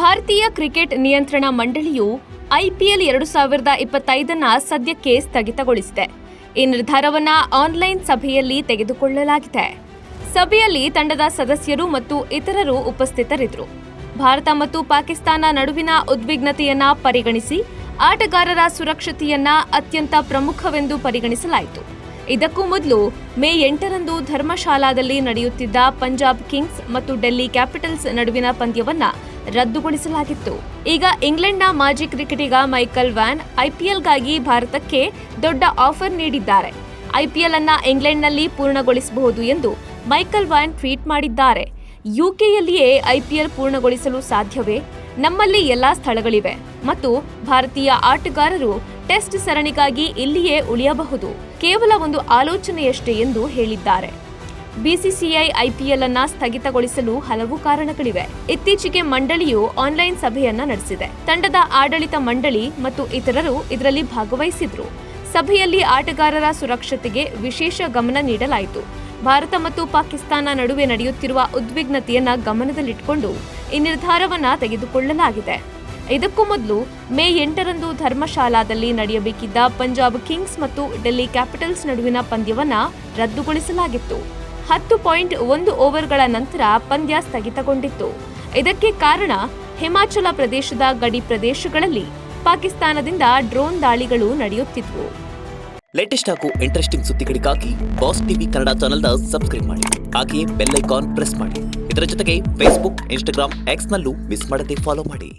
ಭಾರತೀಯ ಕ್ರಿಕೆಟ್ ನಿಯಂತ್ರಣ ಮಂಡಳಿಯು ಐಪಿಎಲ್ 2025 ಸದ್ಯಕ್ಕೆ ಸ್ಥಗಿತಗೊಳಿಸಿದೆ. ಈ ನಿರ್ಧಾರವನ್ನು ಆನ್ಲೈನ್ ಸಭೆಯಲ್ಲಿ ತೆಗೆದುಕೊಳ್ಳಲಾಗಿದೆ. ಸಭೆಯಲ್ಲಿ ತಂಡದ ಸದಸ್ಯರು ಮತ್ತು ಇತರರು ಉಪಸ್ಥಿತರಿದ್ದರು. ಭಾರತ ಮತ್ತು ಪಾಕಿಸ್ತಾನ ನಡುವಿನ ಉದ್ವಿಗ್ನತೆಯನ್ನ ಪರಿಗಣಿಸಿ ಆಟಗಾರರ ಸುರಕ್ಷತೆಯನ್ನ ಅತ್ಯಂತ ಪ್ರಮುಖವೆಂದು ಪರಿಗಣಿಸಲಾಯಿತು. ಇದಕ್ಕೂ ಮೊದಲು ಮೇ 8ರಂದು ಧರ್ಮಶಾಲಾದಲ್ಲಿ ನಡೆಯುತ್ತಿದ್ದ ಪಂಜಾಬ್ ಕಿಂಗ್ಸ್ ಮತ್ತು ಡೆಲ್ಲಿ ಕ್ಯಾಪಿಟಲ್ಸ್ ನಡುವಿನ ಪಂದ್ಯವನ್ನ ರದ್ದುಗೊಳಿಸಲಾಗಿತ್ತು. ಈಗ ಇಂಗ್ಲೆಂಡ್ನ ಮಾಜಿ ಕ್ರಿಕೆಟಿಗ ಮೈಕಲ್ ವ್ಯಾನ್ ಐಪಿಎಲ್ಗಾಗಿ ಭಾರತಕ್ಕೆ ದೊಡ್ಡ ಆಫರ್ ನೀಡಿದ್ದಾರೆ. ಐಪಿಎಲ್ ಅನ್ನ ಇಂಗ್ಲೆಂಡ್ನಲ್ಲಿ ಪೂರ್ಣಗೊಳಿಸಬಹುದು ಎಂದು ಮೈಕಲ್ ವ್ಯಾನ್ ಟ್ವೀಟ್ ಮಾಡಿದ್ದಾರೆ. ಯುಕೆಯಲ್ಲಿಯೇ ಐಪಿಎಲ್ ಪೂರ್ಣಗೊಳಿಸಲು ಸಾಧ್ಯವೇ? ನಮ್ಮಲ್ಲಿ ಎಲ್ಲಾ ಸ್ಥಳಗಳಿವೆ ಮತ್ತು ಭಾರತೀಯ ಆಟಗಾರರು ಟೆಸ್ಟ್ ಸರಣಿಗಾಗಿ ಇಲ್ಲಿಯೇ ಉಳಿಯಬಹುದು. ಕೇವಲ ಒಂದು ಆಲೋಚನೆಯಷ್ಟೇ ಎಂದು ಹೇಳಿದ್ದಾರೆ. ಬಿಸಿಸಿಐ ಐಪಿಎಲ್ ಅನ್ನ ಸ್ಥಗಿತಗೊಳಿಸಲು ಹಲವು ಕಾರಣಗಳಿವೆ. ಇತ್ತೀಚೆಗೆ ಮಂಡಳಿಯು ಆನ್ಲೈನ್ ಸಭೆಯನ್ನ ನಡೆಸಿದೆ. ತಂಡದ ಆಡಳಿತ ಮಂಡಳಿ ಮತ್ತು ಇತರರು ಇದರಲ್ಲಿ ಭಾಗವಹಿಸಿದ್ರು. ಸಭೆಯಲ್ಲಿ ಆಟಗಾರರ ಸುರಕ್ಷತೆಗೆ ವಿಶೇಷ ಗಮನ ನೀಡಲಾಯಿತು. ಭಾರತ ಮತ್ತು ಪಾಕಿಸ್ತಾನ ನಡುವೆ ನಡೆಯುತ್ತಿರುವ ಉದ್ವಿಗ್ನತೆಯನ್ನ ಗಮನದಲ್ಲಿಟ್ಟುಕೊಂಡು ಈ ನಿರ್ಧಾರವನ್ನ ತೆಗೆದುಕೊಳ್ಳಲಾಗಿದೆ. ಇದಕ್ಕೂ ಮೊದಲು ಮೇ 8ರಂದು ಧರ್ಮಶಾಲಾದಲ್ಲಿ ನಡೆಯಬೇಕಿದ್ದ ಪಂಜಾಬ್ ಕಿಂಗ್ಸ್ ಮತ್ತು ಡೆಲ್ಲಿ ಕ್ಯಾಪಿಟಲ್ಸ್ ನಡುವಿನ ಪಂದ್ಯವನ್ನ ರದ್ದುಗೊಳಿಸಲಾಗಿತ್ತು. 10.1 ಓವರ್ಗಳ ನಂತರ ಪಂದ್ಯ ಸ್ಥಗಿತಗೊಂಡಿತ್ತು. ಇದಕ್ಕೆ ಕಾರಣ ಹಿಮಾಚಲ ಪ್ರದೇಶದ ಗಡಿ ಪ್ರದೇಶಗಳಲ್ಲಿ ಪಾಕಿಸ್ತಾನದಿಂದ ಡ್ರೋನ್ ದಾಳಿಗಳು ನಡೆಯುತ್ತಿದ್ವು. ಲೇಟೆಸ್ಟ್ ಹಾಗೂ ಇಂಟ್ರೆಸ್ಟಿಂಗ್ ಸುದ್ದಿಗಳಿಗಾಗಿ ಬಾಸ್ ಟಿವಿ ಕನ್ನಡ ಚಾನೆಲ್ನ ಸಬ್ಸ್ಕ್ರೈಬ್ ಮಾಡಿ. ಹಾಗೆಯೇ ಬೆಲ್ ಐಕಾನ್ ಪ್ರೆಸ್ ಮಾಡಿ. ಇದರ ಜೊತೆಗೆ ಫೇಸ್ಬುಕ್, ಇನ್ಸ್ಟಾಗ್ರಾಮ್, ಎಕ್ಸ್ನಲ್ಲೂ ಮಿಸ್ ಮಾಡದೆ ಫಾಲೋ ಮಾಡಿ.